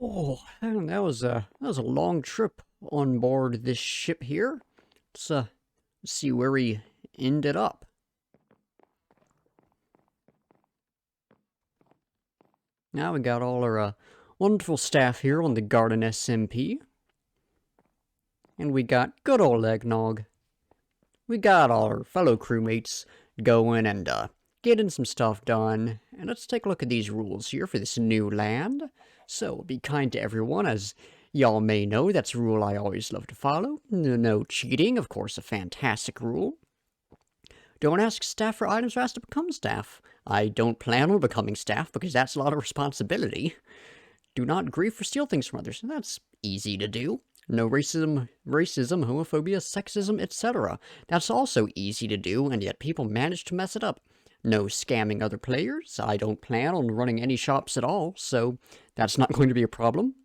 Oh, and that was a long trip on board this ship here. Let's see where we ended up. Now we got all our wonderful staff here on the Garden SMP, and we got good old Eggnog. We got all our fellow crewmates going and getting some stuff done. And let's take a look at these rules here for this new land. So be kind to everyone, as y'all may know. That's a rule I always love to follow. No cheating, of course, a fantastic rule. Don't ask staff for items or ask to become staff. I don't plan on becoming staff because that's a lot of responsibility. Do not grieve or steal things from others. That's easy to do. No racism, homophobia, sexism, etc. That's also easy to do, and yet people manage to mess it up. No scamming other players. I don't plan on running any shops at all, so that's not going to be a problem.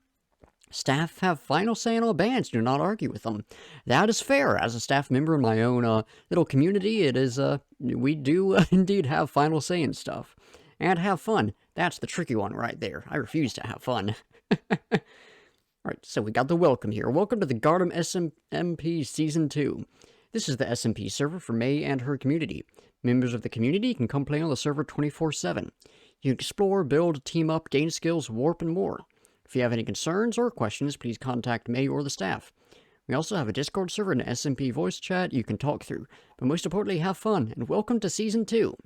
Staff have final say in all bans. Do not argue with them. That is fair. As a staff member in my own little community, it is we do indeed have final say in stuff and have fun. That's the tricky one right there. I refuse to have fun. Alright, so we got the welcome here. Welcome to the Garden SMP Season 2. This is the SMP server for May and her community. Members of the community can come play on the server 24/7. You can explore, build, team up, gain skills, warp, and more. If you have any concerns or questions, please contact May or the staff. We also have a Discord server and an SMP voice chat you can talk through. But most importantly, have fun, and welcome to Season 2.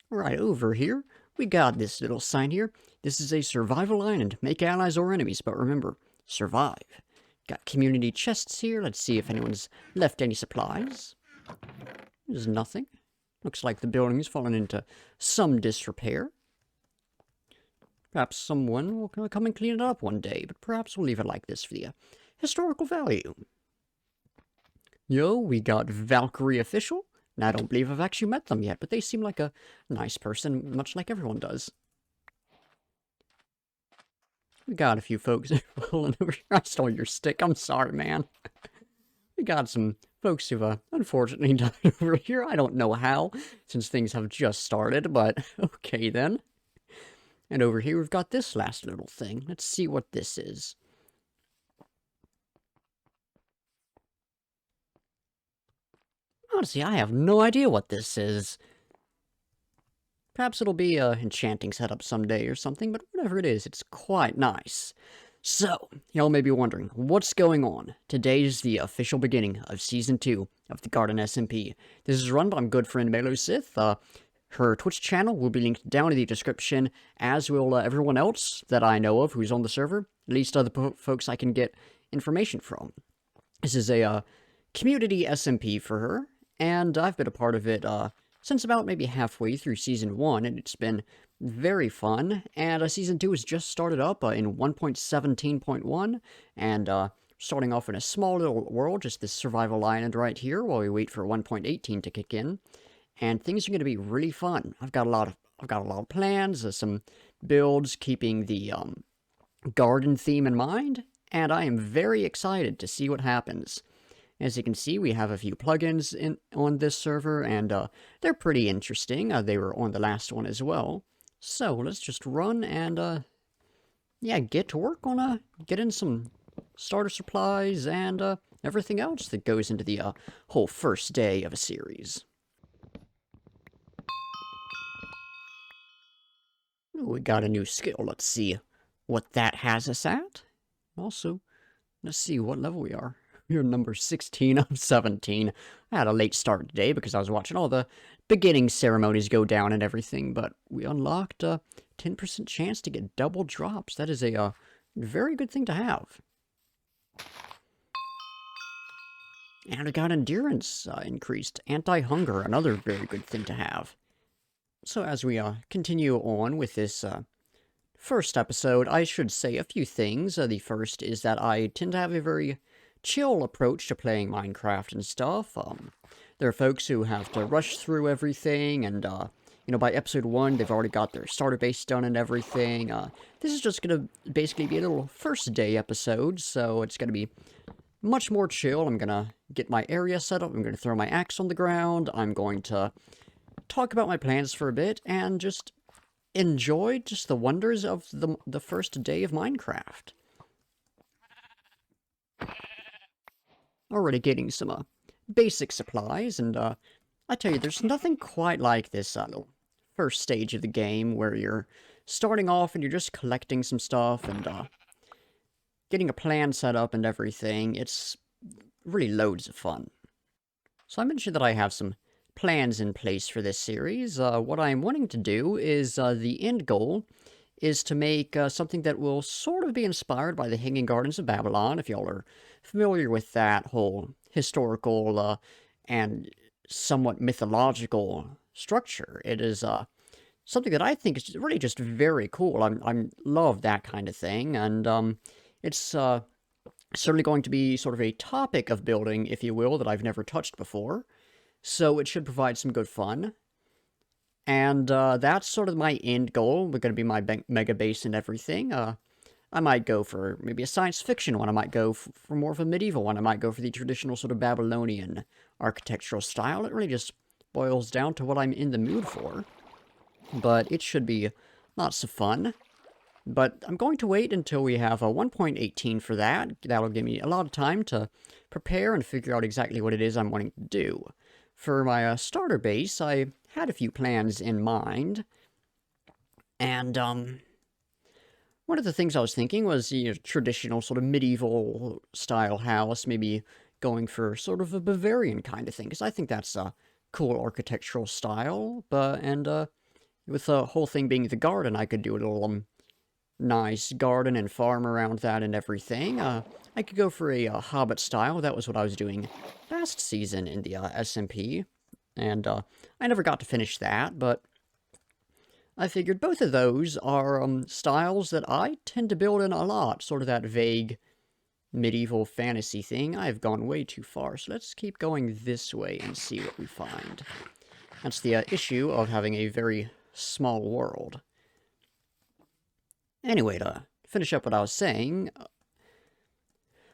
Right over here, we got this little sign here. This is a survival island. Make allies or enemies, but remember, survive. Got community chests here. Let's see if anyone's left any supplies. There's nothing. Looks like the building's fallen into some disrepair. Perhaps someone will come and clean it up one day, but perhaps we'll leave it like this for the historical value. Yo, we got Valkyrie Official. And I don't believe I've actually met them yet, but they seem like a nice person, much like everyone does. We got a few folks pulling over here. I stole your stick. I'm sorry, man. We got some folks who've unfortunately died over here. I don't know how, since things have just started, but okay then. And over here we've got this last little thing. Let's see what this is. Honestly, I have no idea what this is. Perhaps it'll be an enchanting setup someday or something, but whatever it is, it's quite nice. So, y'all may be wondering, what's going on? Today is the official beginning of Season 2 of the Garden SMP. This is run by my good friend Melo Sith. Her Twitch channel will be linked down in the description, as will everyone else that I know of who's on the server, at least other folks I can get information from. This is a community SMP for her, and I've been a part of it since about maybe halfway through Season 1, and it's been very fun. And Season 2 has just started up in 1.17.1, and starting off in a small little world, just this survival island right here, while we wait for 1.18 to kick in. And things are going to be really fun. I've got a lot of plans, some builds keeping the garden theme in mind, and I am very excited to see what happens. As you can see, we have a few plugins on this server, and they're pretty interesting. They were on the last one as well. So let's just run and yeah, get to work on getting some starter supplies and everything else that goes into the whole first day of a series. We got a new skill. Let's see what that has us at. Also, let's see what level we are. We're number 16 of 17. I had a late start today because I was watching all the beginning ceremonies go down and everything, but we unlocked a 10% chance to get double drops. That is a very good thing to have. And we got endurance increased. Anti-hunger, another very good thing to have. So as we continue on with this first episode, I should say a few things. The first is that I tend to have a very chill approach to playing Minecraft and stuff. There are folks who have to rush through everything, and you know, by episode 1, they've already got their starter base done and everything. This is just going to basically be a little first day episode, so it's going to be much more chill. I'm going to get my area set up, I'm going to throw my axe on the ground, I'm going to talk about my plans for a bit, and just enjoy just the wonders of the first day of Minecraft. Already getting some basic supplies, and I tell you, there's nothing quite like this little first stage of the game where you're starting off and you're just collecting some stuff and getting a plan set up and everything. It's really loads of fun. So I mentioned that I have some plans in place for this series. What I'm wanting to do is the end goal is to make something that will sort of be inspired by the Hanging Gardens of Babylon, if y'all are familiar with that whole historical and somewhat mythological structure. It is something that I think is really just very cool. I love that kind of thing, and it's certainly going to be sort of a topic of building, if you will, that I've never touched before. So it should provide some good fun. And that's sort of my end goal. We're going to be my mega base and everything. I might go for maybe a science fiction one. I might go for more of a medieval one. I might go for the traditional sort of Babylonian architectural style. It really just boils down to what I'm in the mood for. But it should be lots of fun. But I'm going to wait until we have a 1.18 for that. That'll give me a lot of time to prepare and figure out exactly what it is I'm wanting to do. For my starter base, I had a few plans in mind. And one of the things I was thinking was, traditional sort of medieval style house, maybe going for sort of a Bavarian kind of thing, because I think that's a cool architectural style. And with the whole thing being the garden, I could do a little nice garden and farm around that and everything. I could go for a Hobbit style. That was what I was doing last season in the SMP. And I never got to finish that, but I figured both of those are styles that I tend to build in a lot. Sort of that vague medieval fantasy thing. I've gone way too far, so let's keep going this way and see what we find. That's the issue of having a very small world. Anyway, to finish up what I was saying,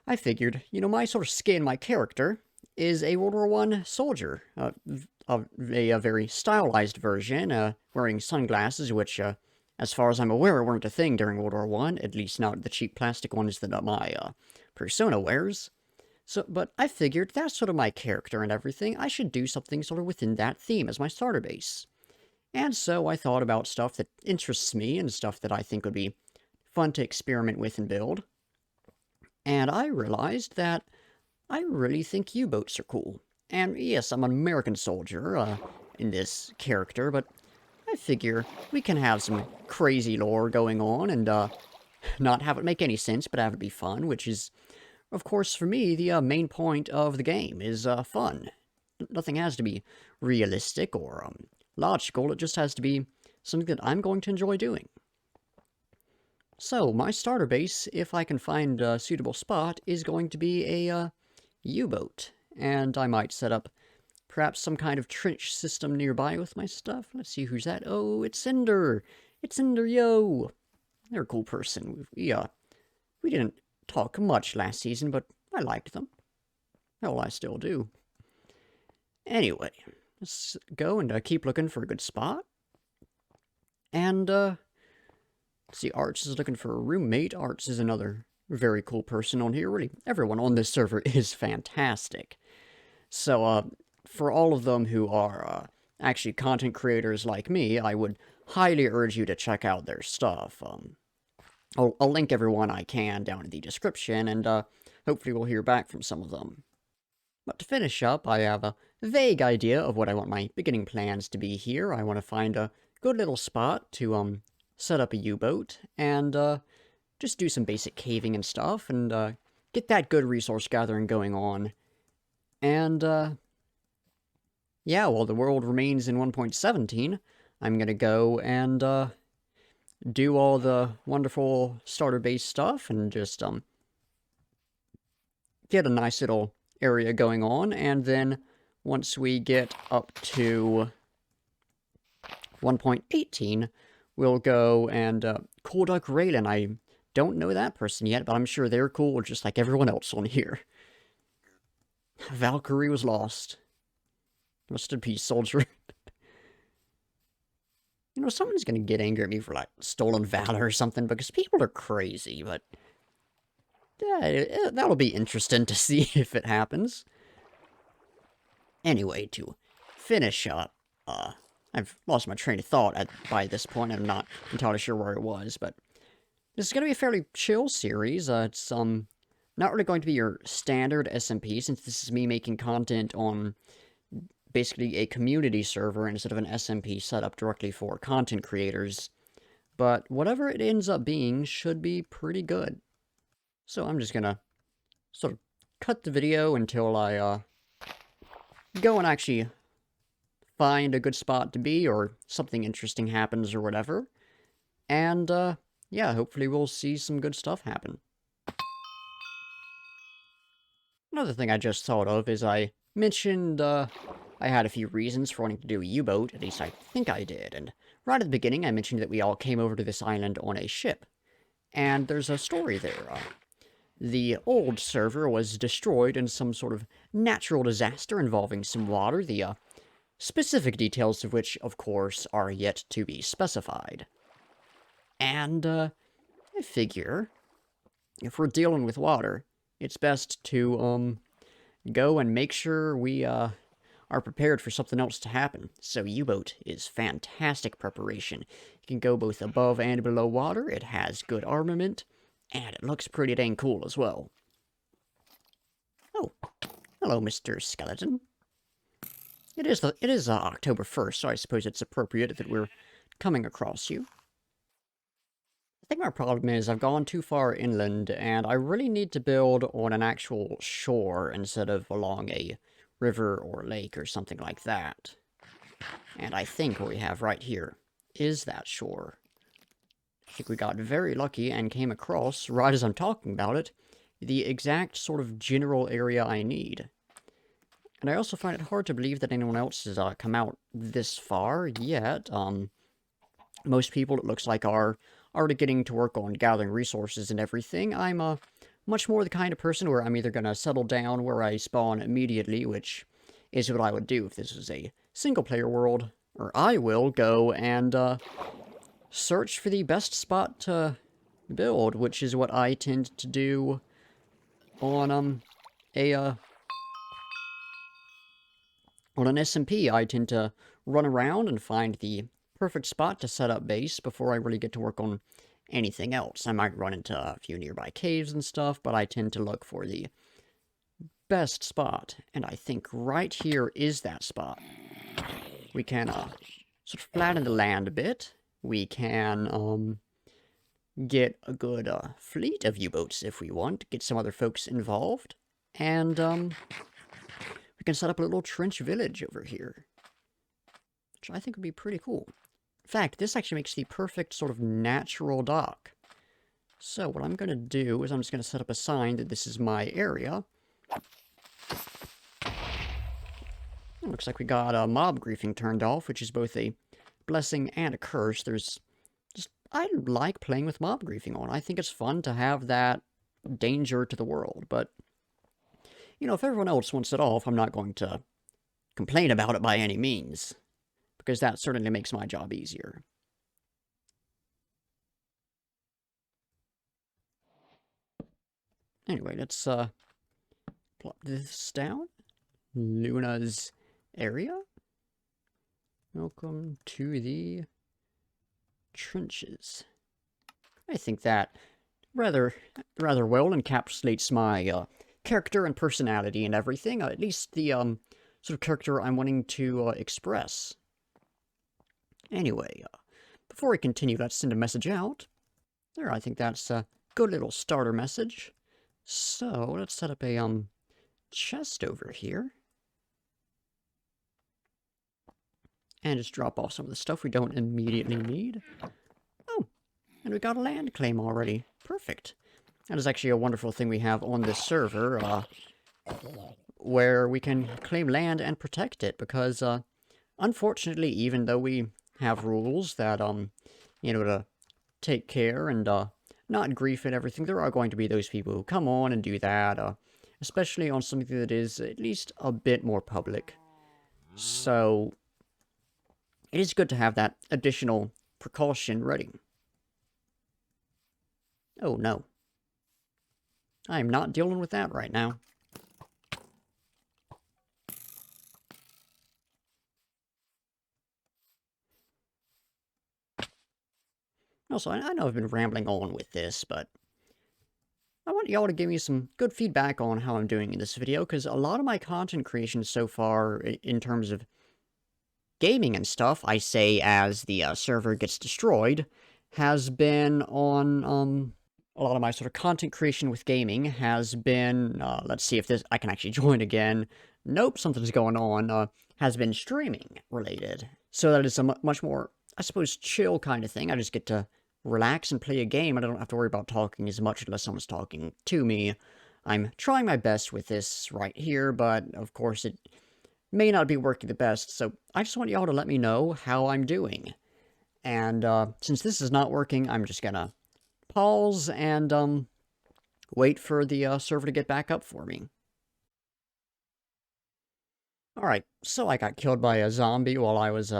I figured, my sort of skin, my character, is a World War I soldier. A very stylized version, wearing sunglasses, which, as far as I'm aware, weren't a thing during World War I, at least not the cheap plastic ones that my persona wears. But I figured that's sort of my character and everything. I should do something sort of within that theme as my starter base. And so I thought about stuff that interests me and stuff that I think would be fun to experiment with and build. And I realized that I really think U-boats are cool. And yes, I'm an American soldier in this character, but I figure we can have some crazy lore going on and not have it make any sense, but have it be fun, which is, of course, for me, the main point of the game is fun. Nothing has to be realistic or logical, it just has to be something that I'm going to enjoy doing. So, my starter base, if I can find a suitable spot, is going to be a U-boat. And I might set up perhaps some kind of trench system nearby with my stuff. Let's see who's that. Oh, it's Cinder! It's Cinder, yo! They're a cool person. We didn't talk much last season, but I liked them. Hell, I still do. Anyway, let's go and keep looking for a good spot. And, let's see, Arts is looking for a roommate. Arts is another very cool person on here. Really, everyone on this server is fantastic. So, for all of them who are actually content creators like me, I would highly urge you to check out their stuff. I'll link everyone I can down in the description, and hopefully we'll hear back from some of them. But to finish up, I have a vague idea of what I want my beginning plans to be here. I want to find a good little spot to set up a U-boat, and just do some basic caving and stuff, and get that good resource gathering going on. And, yeah, while the world remains in 1.17, I'm gonna go and, do all the wonderful starter base stuff, and just, get a nice little area going on, and then once we get up to 1.18, we'll go and, Cool Duck Raylan. I don't know that person yet, but I'm sure they're cool just like everyone else on here. Valkyrie was lost. Rest in peace, soldier. You know, someone's gonna get angry at me for, like, stolen valor or something, because people are crazy, but... yeah, that'll be interesting to see if it happens. Anyway, to finish up, I've lost my train of thought by this point. I'm not entirely sure where it was, but this is going to be a fairly chill series. It's not really going to be your standard SMP, since this is me making content on basically a community server instead of an SMP set up directly for content creators. But whatever it ends up being should be pretty good. So I'm just gonna sort of cut the video until I go and actually find a good spot to be, or something interesting happens or whatever. And yeah, hopefully we'll see some good stuff happen. Another thing I just thought of is I mentioned I had a few reasons for wanting to do a U-boat, at least I think I did, and right at the beginning I mentioned that we all came over to this island on a ship. And there's a story there. The old server was destroyed in some sort of natural disaster involving some water, the specific details of which, of course, are yet to be specified. And I figure, if we're dealing with water, it's best to go and make sure we are prepared for something else to happen. So U-boat is fantastic preparation. It can go both above and below water, it has good armament, and it looks pretty dang cool as well. Oh, hello, Mr. Skeleton. It is October 1st, so I suppose it's appropriate that we're coming across you. I think my problem is I've gone too far inland, and I really need to build on an actual shore instead of along a river or lake or something like that. And I think what we have right here is that shore. I think we got very lucky and came across, right as I'm talking about it, the exact sort of general area I need. And I also find it hard to believe that anyone else has come out this far yet. Most people, it looks like, are already getting to work on gathering resources and everything. I'm much more the kind of person where I'm either going to settle down where I spawn immediately, which is what I would do if this was a single-player world, or I will go and search for the best spot to build, which is what I tend to do on on an SMP. I tend to run around and find the perfect spot to set up base before I really get to work on anything else. I might run into a few nearby caves and stuff, but I tend to look for the best spot, and I think right here is that spot. We can sort of flatten the land a bit. We can get a good fleet of U-boats if we want, get some other folks involved, and we can set up a little trench village over here, which I think would be pretty cool. In fact, this actually makes the perfect sort of natural dock. So what I'm going to do is I'm just going to set up a sign that this is my area. It looks like we got mob griefing turned off, which is both a blessing and a curse. I like playing with mob griefing on. I think it's fun to have that danger to the world, but, you know, if everyone else wants it off, I'm not going to complain about it by any means, because that certainly makes my job easier. Anyway, let's plop this down. Luna's area. Welcome to the trenches. I think that rather well encapsulates my character and personality and everything. At least the sort of character I'm wanting to express. Anyway, before we continue, let's send a message out. There, I think that's a good little starter message. So, let's set up a chest over here. And just drop off some of the stuff we don't immediately need. Oh, and we got a land claim already. Perfect. That is actually a wonderful thing we have on this server, where we can claim land and protect it, because, unfortunately, even though we have rules that, you know, to take care and, not grief and everything, there are going to be those people who come on and do that, especially on something that is at least a bit more public. So, it is good to have that additional precaution ready. Oh no. I am not dealing with that right now. Also, I know I've been rambling on with this, but I want y'all to give me some good feedback on how I'm doing in this video, because a lot of my content creation so far, in terms of gaming and stuff, I say as the server gets destroyed, has been on, a lot of my sort of content creation with gaming has been, let's see if I can actually join again. Nope, something's going on, has been streaming related. So that is a much more, I suppose, chill kind of thing. I just get to relax and play a game. I don't have to worry about talking as much unless someone's talking to me. I'm trying my best with this right here, but of course it may not be working the best, so I just want y'all to let me know how I'm doing. And since this is not working, I'm just gonna pause and wait for the server to get back up for me. Alright, so I got killed by a zombie while I was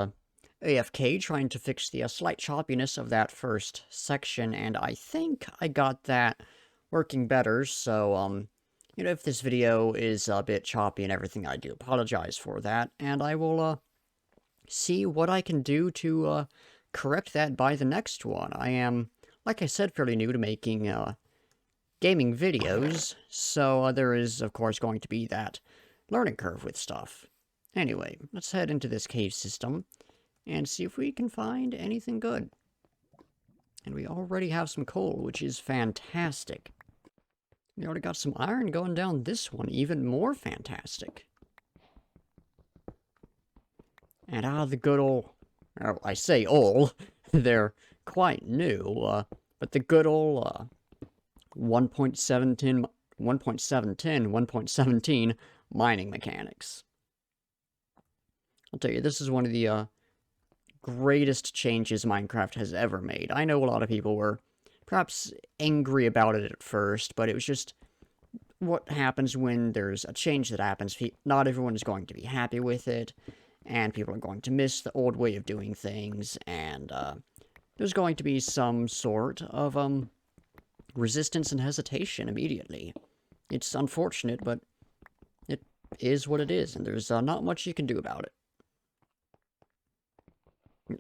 AFK trying to fix the slight choppiness of that first section, and I think I got that working better, so you know, if this video is a bit choppy and everything, I do apologize for that, and I will see what I can do to correct that by the next one. I am, like I said, fairly new to making gaming videos, so there is, of course, going to be that learning curve with stuff. Anyway, let's head into this cave system and see if we can find anything good. And we already have some coal, which is fantastic. We already got some iron going down this one, even more fantastic. And the good old, oh, I say old, they're quite new, but the good old 1.17, 1.17 mining mechanics. I'll tell you, this is one of the greatest changes Minecraft has ever made. I know a lot of people were perhaps angry about it at first, but it was just what happens when there's a change that happens. Not everyone is going to be happy with it, and people are going to miss the old way of doing things, and there's going to be some sort of resistance and hesitation immediately. It's unfortunate, but it is what it is, and there's not much you can do about it.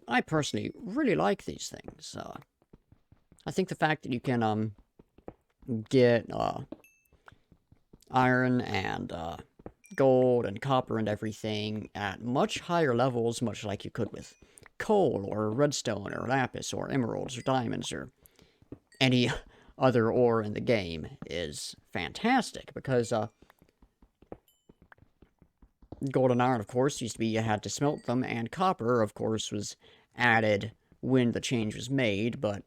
I personally really like these things. I think the fact that you can get iron and gold and copper and everything at much higher levels, much like you could with coal or redstone or lapis or emeralds or diamonds or any other ore in the game, is fantastic, because gold and iron, of course, used to be you had to smelt them, and copper, of course, was added when the change was made, but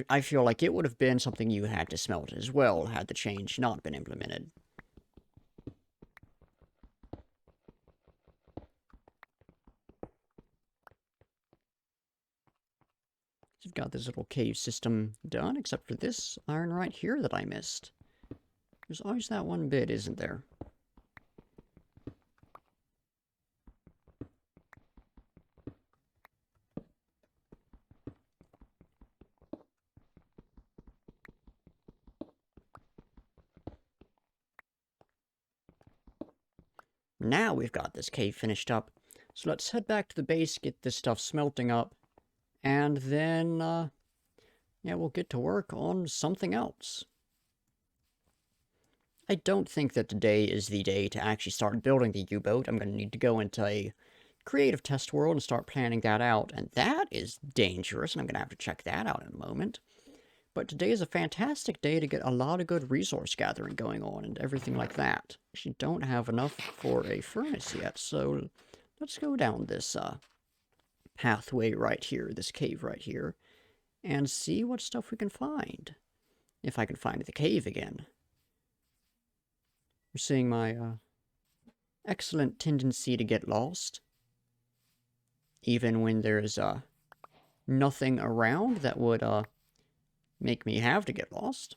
I feel like it would have been something you had to smelt as well had the change not been implemented. So we've got this little cave system done, except for this iron right here that I missed. There's always that one bit, isn't there? Now we've got this cave finished up, so let's head back to the base, get this stuff smelting up, and then, yeah, we'll get to work on something else. I don't think that today is the day to actually start building the U-boat. I'm going to need to go into a creative test world and start planning that out, and that is dangerous, and I'm going to have to check that out in a moment. But today is a fantastic day to get a lot of good resource gathering going on and everything like that. Actually, don't have enough for a furnace yet, so let's go down this pathway right here, this cave right here, and see what stuff we can find. If I can find the cave again. You're seeing my excellent tendency to get lost, even when there's nothing around that would make me have to get lost.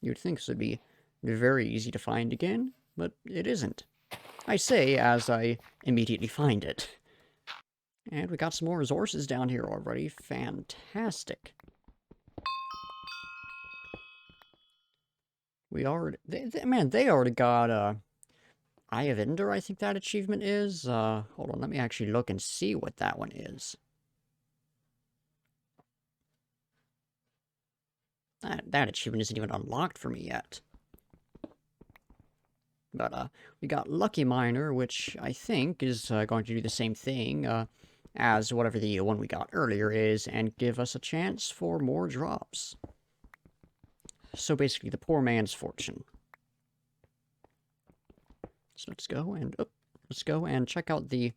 You'd think this would be very easy to find again, but it isn't. I say as I immediately find it. And we got some more resources down here already. Fantastic. We already... man, they already got, Eye of Ender, I think that achievement is. Hold on, let me actually look and see what that one is. That achievement isn't even unlocked for me yet. But, we got Lucky Miner, which I think is going to do the same thing as whatever the one we got earlier is, and give us a chance for more drops. So basically, the poor man's fortune. So let's go and check out the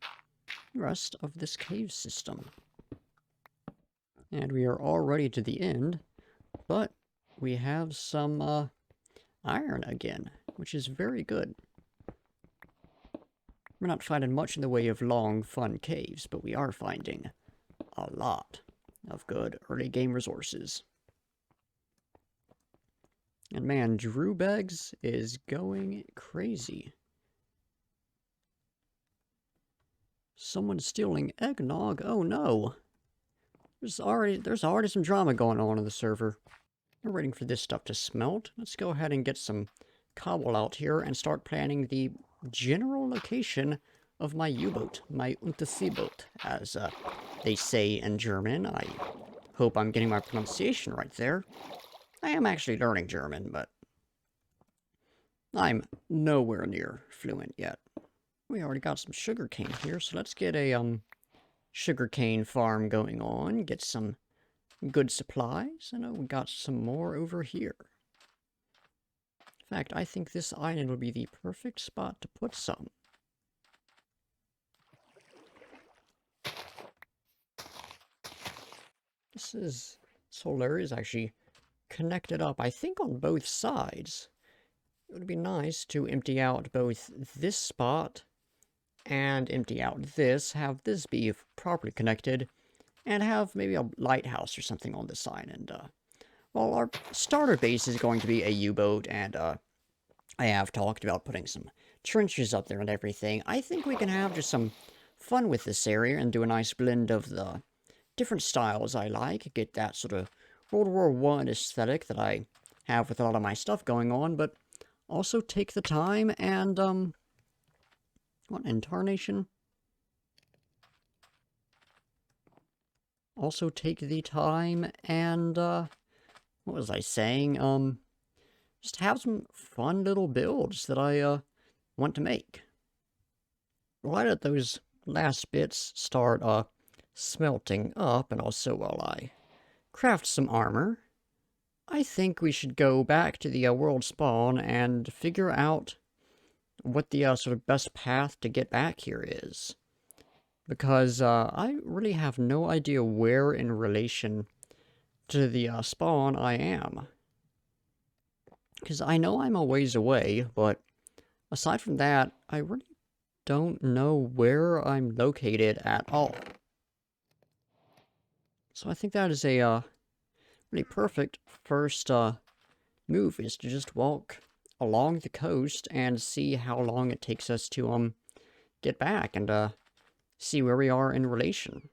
rest of this cave system. And we are already to the end, but we have some iron again, which is very good. We're not finding much in the way of long, fun caves, but we are finding a lot of good early game resources. And man, Drew Beggs is going crazy. Someone's stealing eggnog? Oh no! There's already some drama going on in the server. We're waiting for this stuff to smelt. Let's go ahead and get some cobble out here and start planning the general location of my U-boat, my Unterseeboot, as they say in German. I hope I'm getting my pronunciation right there. I am actually learning German, but I'm nowhere near fluent yet. We already got some sugarcane here, so let's get a sugarcane farm going on, get some good supplies. I know we got some more over here. In fact, I think this island would be the perfect spot to put some. This whole area is actually connected up, I think, on both sides. It would be nice to empty out both this spot and empty out this, have this be properly connected, and have maybe a lighthouse or something on this side. And, well, our starter base is going to be a U-boat, and, I have talked about putting some trenches up there and everything. I think we can have just some fun with this area and do a nice blend of the different styles I like. Get that sort of World War I aesthetic that I have with a lot of my stuff going on, but also take the time and, what, intarnation? Also take the time and, what was I saying? Just have some fun little builds that I, want to make. Right at those last bits start, smelting up, and also while I craft some armor, I think we should go back to the, world spawn and figure out what the, sort of best path to get back here is. Because, I really have no idea where in relation to the, spawn I am. Because I know I'm a ways away, but aside from that, I really don't know where I'm located at all. So I think that is a, really perfect first, move, is to just walk along the coast and see how long it takes us to, get back and, see where we are in relation.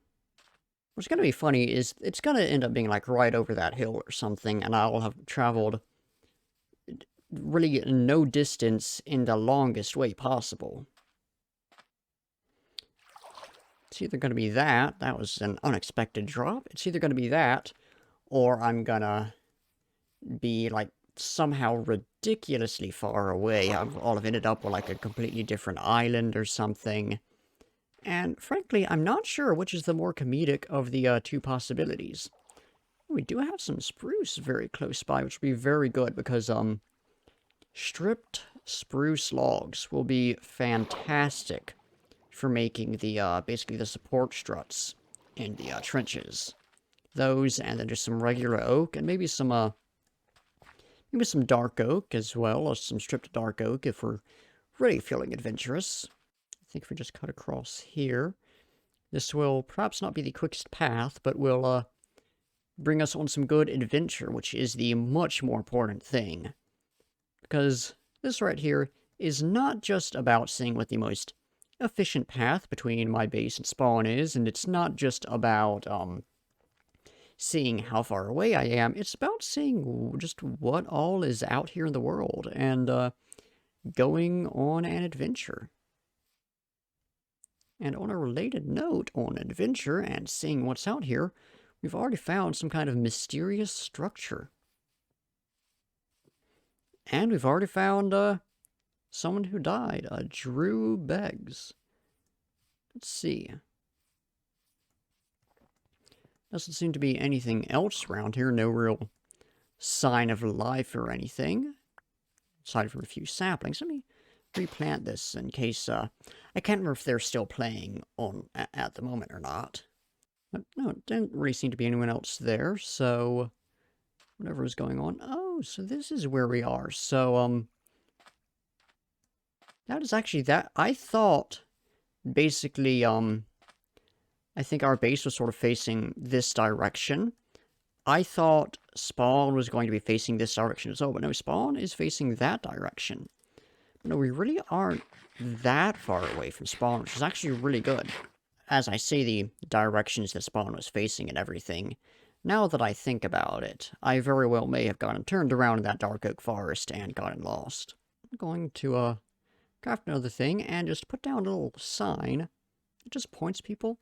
What's gonna be funny is it's gonna end up being, like, right over that hill or something, and I'll have traveled really no distance in the longest way possible. It's either gonna be that was an unexpected drop, it's either gonna be that, or I'm gonna be, like, somehow ridiculously far away. I'll have ended up with, like, a completely different island or something. And frankly, I'm not sure which is the more comedic of the two possibilities. We do have some spruce very close by, which will be very good because, stripped spruce logs will be fantastic for making the, basically the support struts in the, trenches. Those, and then just some regular oak, and maybe some dark oak as well, or some stripped dark oak if we're really feeling adventurous. I think if we just cut across here, this will perhaps not be the quickest path, but will, bring us on some good adventure, which is the much more important thing. Because this right here is not just about seeing what the most efficient path between my base and spawn is, and it's not just about, seeing how far away I am, it's about seeing just what all is out here in the world, and, going on an adventure. And on a related note on adventure and seeing what's out here, we've already found some kind of mysterious structure. And we've already found, someone who died, Drew Beggs. Let's see. Doesn't seem to be anything else around here, no real sign of life or anything. Aside from a few saplings. Let me replant this in case, I can't remember if they're still playing on at the moment or not. But no, it didn't really seem to be anyone else there, so whatever is going on. Oh, so this is where we are. So, that is actually that. I thought, basically, I think our base was sort of facing this direction. I thought spawn was going to be facing this direction as well, but no, spawn is facing that direction. But no, we really aren't that far away from spawn, which is actually really good. As I say the directions that spawn was facing and everything, now that I think about it, I very well may have gotten turned around in that dark oak forest and gotten lost. I'm going to, craft another thing and just put down a little sign that just points people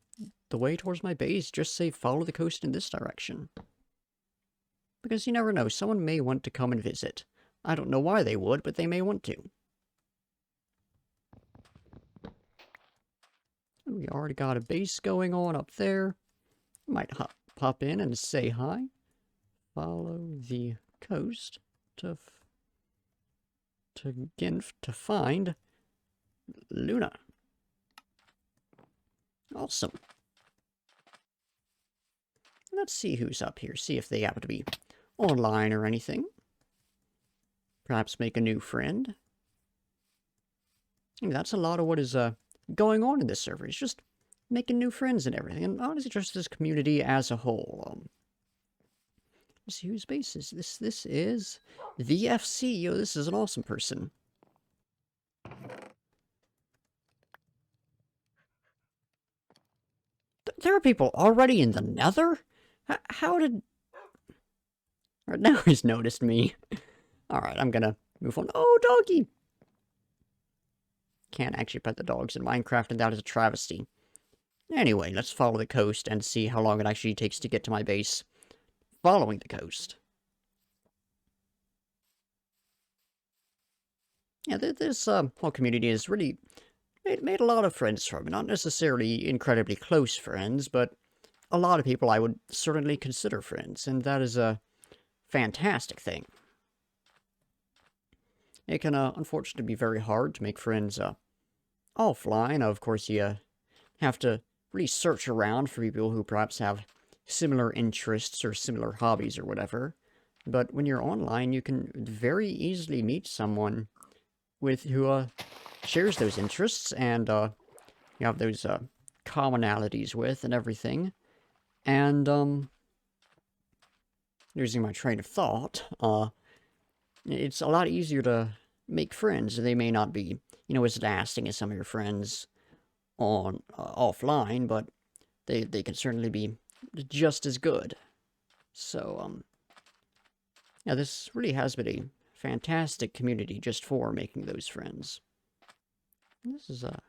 the way towards my base. Just say, follow the coast in this direction. Because you never know, someone may want to come and visit. I don't know why they would, but they may want to. We already got a base going on up there. Might pop in and say hi. Follow the coast to find Luna. Awesome. Let's see who's up here. See if they happen to be online or anything. Perhaps make a new friend. I mean, that's a lot of what is going on in this server. It's just making new friends and everything. And honestly, just this community as a whole. Let's see whose base is this. This is VFC. Yo, this is an awesome person. There are people already in the Nether? How did... Right, now he's noticed me. Alright, I'm gonna move on. Oh, doggy! Can't actually pet the dogs in Minecraft, and that is a travesty. Anyway, let's follow the coast and see how long it actually takes to get to my base following the coast. Yeah, this whole community has really made a lot of friends from it. Not necessarily incredibly close friends, but a lot of people I would certainly consider friends, and that is a fantastic thing. It can, unfortunately, be very hard to make friends offline. Of course, you have to really search around for people who perhaps have similar interests or similar hobbies or whatever. But when you're online, you can very easily meet someone who shares those interests and you have those commonalities with and everything. And losing my train of thought, it's a lot easier to make friends. They may not be, as lasting as some of your friends on offline, but they can certainly be just as good. So, yeah, this really has been a fantastic community just for making those friends. This is a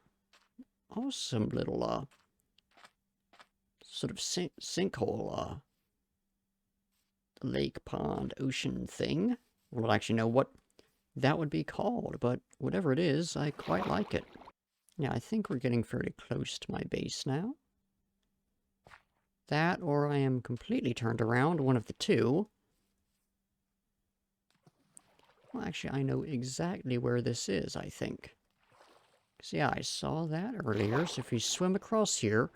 awesome little, sort of sinkhole, lake, pond, ocean thing. I don't actually know what that would be called, but whatever it is, I quite like it. Yeah, I think we're getting fairly close to my base now. That, or I am completely turned around, one of the two. Well, actually, I know exactly where this is, I think. Because, yeah, I saw that earlier, so if we swim across here,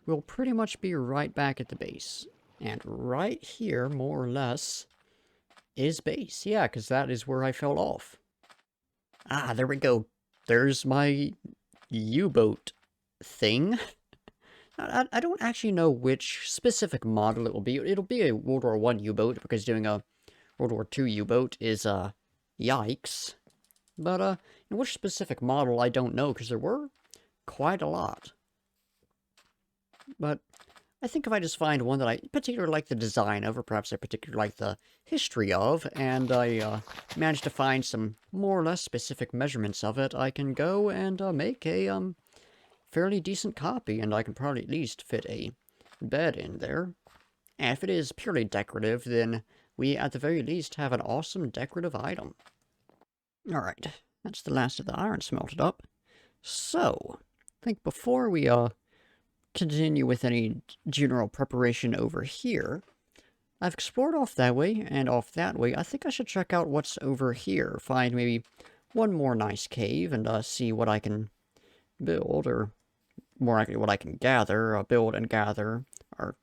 we'll pretty much be right back at the base. And right here, more or less, is base. Yeah, because that is where I fell off. Ah, there we go. There's my U-boat thing. I don't actually know which specific model it will be. It'll be a World War I U-boat, because doing a World War II U-boat is, yikes. But, which specific model, I don't know, because there were quite a lot. But I think if I just find one that I particularly like the design of, or perhaps I particularly like the history of, and I manage to find some more or less specific measurements of it, I can go and make a fairly decent copy, and I can probably at least fit a bed in there. And if it is purely decorative, then we at the very least have an awesome decorative item. Alright, that's the last of the iron smelted up. So, I think before we continue with any general preparation over here, I've explored off that way and off that way. I think I should check out what's over here. Find maybe one more nice cave and see what I can build, or more likely what I can gather. Build and gather are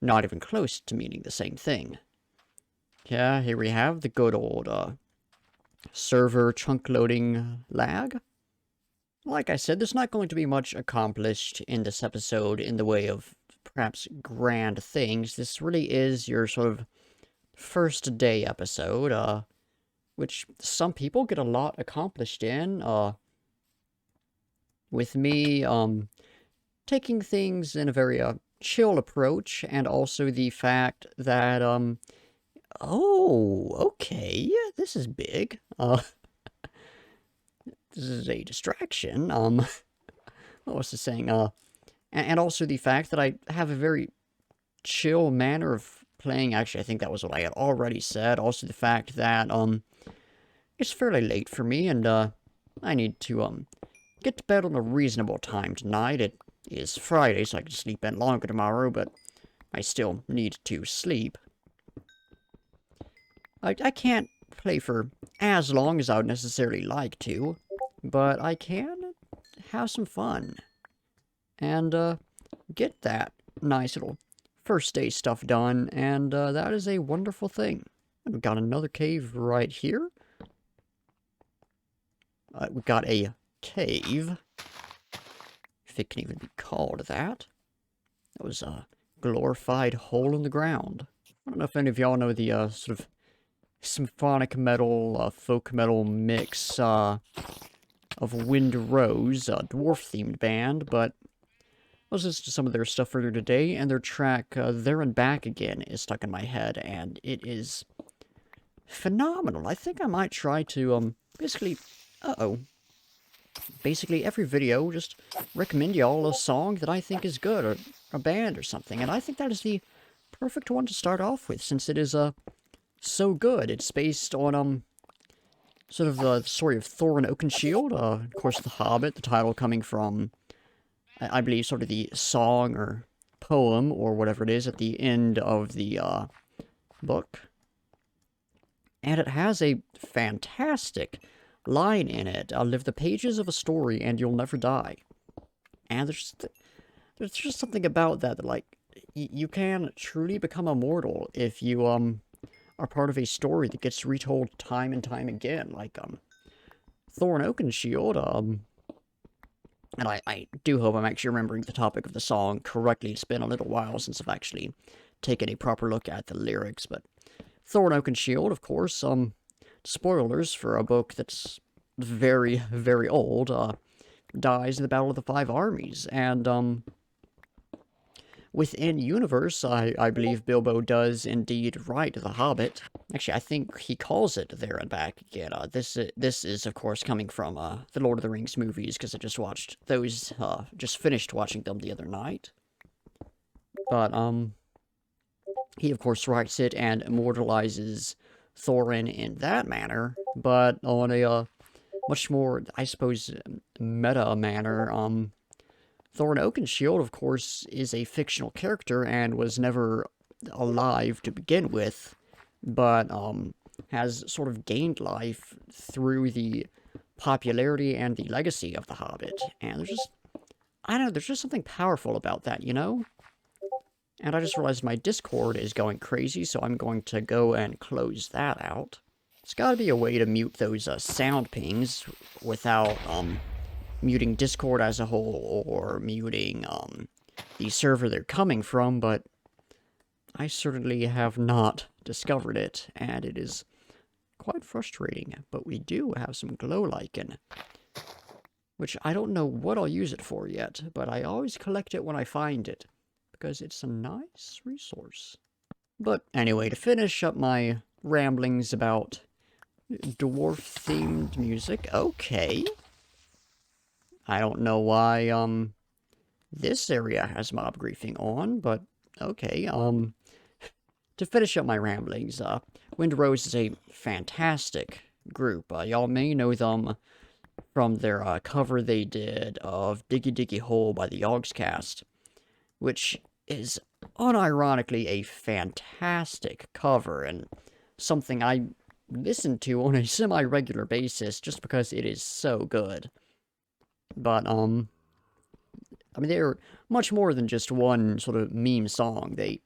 not even close to meaning the same thing. Yeah, here we have the good old server chunk loading lag. Like I said, there's not going to be much accomplished in this episode in the way of perhaps grand things. This really is your sort of first day episode, which some people get a lot accomplished in. With me, taking things in a very chill approach, and also the fact that, oh, okay, this is big. This is a distraction. What was the saying? And also the fact that I have a very chill manner of playing. Actually, I think that was what I had already said. Also the fact that, it's fairly late for me, and, I need to, get to bed on a reasonable time tonight. It is Friday, so I can sleep in longer tomorrow, but I still need to sleep. I can't play for as long as I would necessarily like to, but I can have some fun and get that nice little first day stuff done, and that is a wonderful thing. We've got another cave right here. We've got a cave, if it can even be called that. That was a glorified hole in the ground. I don't know if any of y'all know the sort of symphonic metal, folk metal mix of Wind Rose, a dwarf-themed band, but I was listening to some of their stuff earlier today, and their track, There and Back Again, is stuck in my head, and it is phenomenal. I think I might try to, basically every video, just recommend y'all a song that I think is good, or a band or something, and I think that is the perfect one to start off with, since it is, so good. It's based on, sort of the story of Thor and Oakenshield, of course The Hobbit, the title coming from, I believe, sort of the song or poem, or whatever it is, at the end of the, book. And it has a fantastic line in it. Live the pages of a story and you'll never die. And there's just something about that, like, you can truly become immortal if you, are part of a story that gets retold time and time again, like, Thor and Oakenshield, and I do hope I'm actually remembering the topic of the song correctly. It's been a little while since I've actually taken a proper look at the lyrics, but Thor and Oakenshield, of course, spoilers for a book that's very, very old, dies in the Battle of the Five Armies, and, within universe, I believe Bilbo does indeed write The Hobbit. Actually, I think he calls it There and Back Again. This is, of course, coming from, the Lord of the Rings movies, because I just watched those, just finished watching them the other night. But, he, of course, writes it and immortalizes Thorin in that manner, but on a, much more, I suppose, meta manner. Thorin Oakenshield, of course, is a fictional character and was never alive to begin with, but has sort of gained life through the popularity and the legacy of The Hobbit. And there's just, I don't know, there's just something powerful about that, you know? And I just realized my Discord is going crazy, so I'm going to go and close that out. There's gotta be a way to mute those sound pings without muting Discord as a whole, or muting the server they're coming from, but I certainly have not discovered it, and it is quite frustrating. But we do have some glow lichen. which I don't know what I'll use it for yet, but I always collect it when I find it, because it's a nice resource. But anyway, to finish up my ramblings about dwarf-themed music, okay. I don't know why, this area has mob griefing on, but okay, to finish up my ramblings, Wind Rose is a fantastic group. Y'all may know them from their cover they did of Diggy Diggy Hole by the Yogscast, which is unironically a fantastic cover and something I listen to on a semi-regular basis just because it is so good. But, I mean, they're much more than just one sort of meme song. They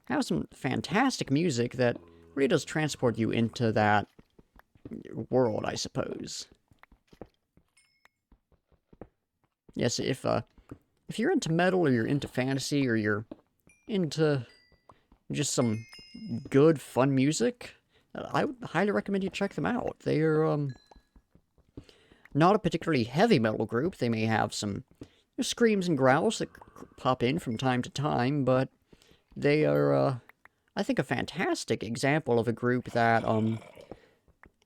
have some fantastic music that really does transport you into that world, I suppose. Yes, if you're into metal, or you're into fantasy, or you're into just some good, fun music, I would highly recommend you check them out. They are, not a particularly heavy metal group. They may have some screams and growls that pop in from time to time, but they are, I think, a fantastic example of a group that,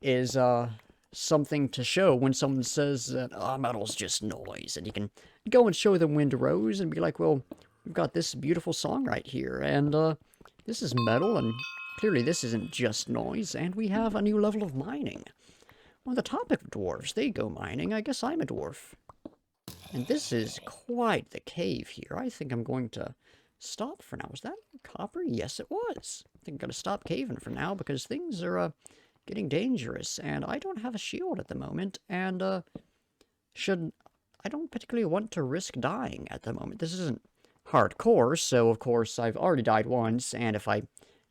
is, something to show when someone says that, oh, metal's just noise, and you can go and show them Wind Rose and be like, well, we've got this beautiful song right here, and, this is metal, and clearly this isn't just noise, and we have a new level of mining. On the topic of dwarves, they go mining, I guess I'm a dwarf. And this is quite the cave here. I think I'm going to stop for now. Was that copper? Yes, it was. I think I'm going to stop caving for now because things are getting dangerous. And I don't have a shield at the moment. And I don't particularly want to risk dying at the moment. This isn't hardcore, so of course I've already died once. And if I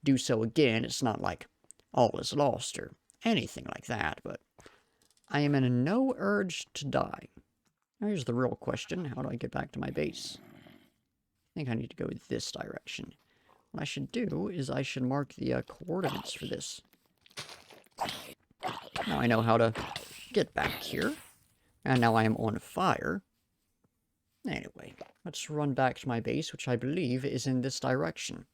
do so again, it's not like all is lost or anything like that. But I am in no urge to die. Now here's the real question. How do I get back to my base? I think I need to go this direction. What I should do is I should mark the coordinates for this. Now I know how to get back here. And now I am on fire. Anyway, let's run back to my base, which I believe is in this direction.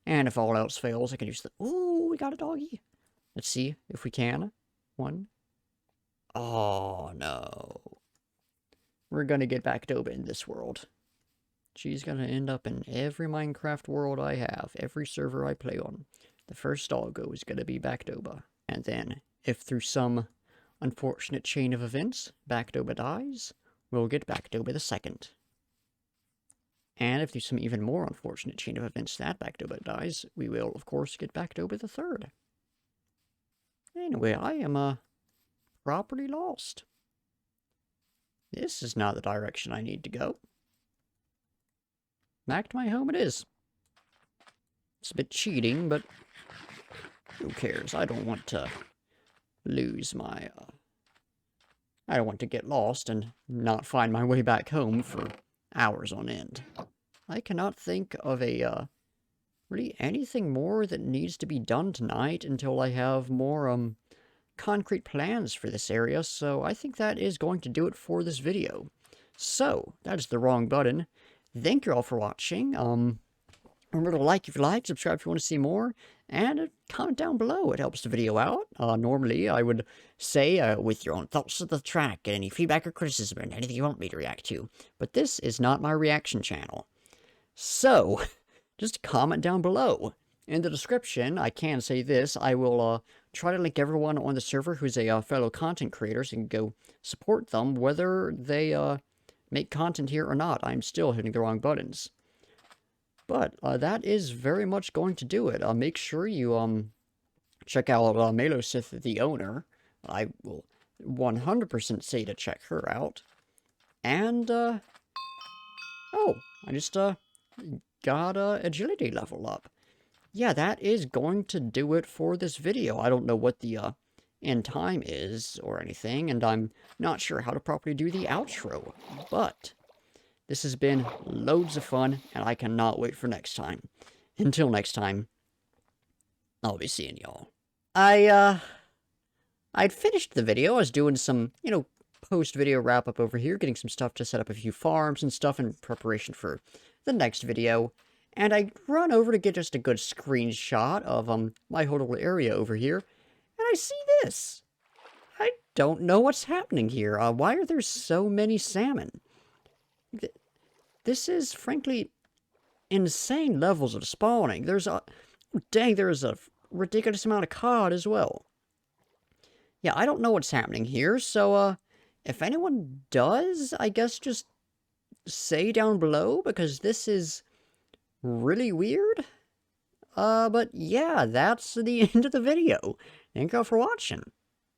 And if all else fails, I can use the... Ooh, we got a doggy. Let's see if we can. One. Oh, no. We're gonna get Bactoba in this world. She's gonna end up in every Minecraft world I have, every server I play on. The first doggo is gonna be Bactoba. And then, if through some unfortunate chain of events, Bactoba dies, we'll get Bactoba the second. And if through some even more unfortunate chain of events that Bactoba dies, we will, of course, get Bactoba the third. Anyway, I am, properly lost. This is not the direction I need to go. Back to my home it is. It's a bit cheating, but who cares? I don't want to lose my, I don't want to get lost and not find my way back home for hours on end. I cannot think of a, really anything more that needs to be done tonight until I have more, concrete plans for this area, so I think that is going to do it for this video. So, that is the wrong button. Thank you all for watching. Remember to like if you like, subscribe if you want to see more, and comment down below. It helps the video out. Normally, I would say with your own thoughts of the track, and any feedback or criticism, and anything you want me to react to. But this is not my reaction channel. So, just comment down below. In the description, I can say this, I will try to link everyone on the server who's a fellow content creator, so you can go support them, whether they make content here or not. I'm still hitting the wrong buttons. But that is very much going to do it. Make sure you check out Melosith, the owner. I will 100% say to check her out. And, oh, I just got agility level up. Yeah, that is going to do it for this video. I don't know what the end time is or anything, and I'm not sure how to properly do the outro, but this has been loads of fun, and I cannot wait for next time. Until next time, I'll be seeing y'all. I'd finished the video. I was doing some, post-video wrap-up over here, getting some stuff to set up a few farms and stuff in preparation for the next video. And I run over to get just a good screenshot of my whole little area over here, and I see this. I don't know what's happening here. Why are there so many salmon? This is, frankly, insane levels of spawning. There's a ridiculous amount of cod as well. Yeah, I don't know what's happening here, so, if anyone does, I guess just say down below, because this is really weird. But yeah, that's the end of the video. Thank you all for watching.